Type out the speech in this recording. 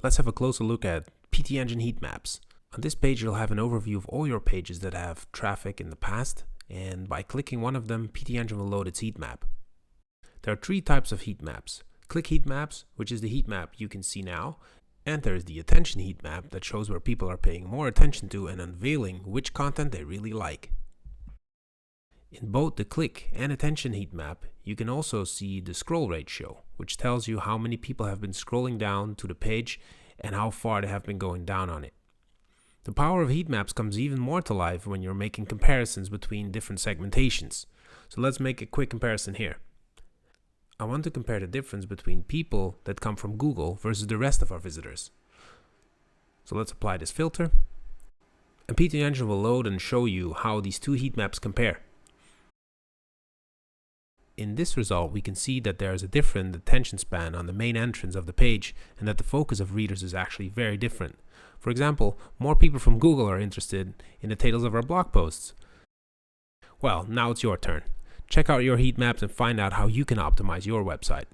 Let's have a closer look at Ptengine Heatmaps. On this page you'll have an overview of all your pages that have traffic in the past, and by clicking one of them, Ptengine will load its heat map. There are three types of heat maps. Click heat maps, which is the heat map you can see now, and there is the attention heat map that shows where people are paying more attention to and unveiling which content they really like. In both the click and attention heat map, you can also see the scroll ratio, which tells you how many people have been scrolling down to the page and how far they have been going down on it. The power of heat maps comes even more to life when you're making comparisons between different segmentations. So let's make a quick comparison here. I want to compare the difference between people that come from Google versus the rest of our visitors. So let's apply this filter. And Ptengine will load and show you how these two heat maps compare. In this result, we can see that there is a different attention span on the main entrance of the page and that the focus of readers is actually very different. For example, more people from Google are interested in the titles of our blog posts. Well, now it's your turn. Check out your heat maps and find out how you can optimize your website.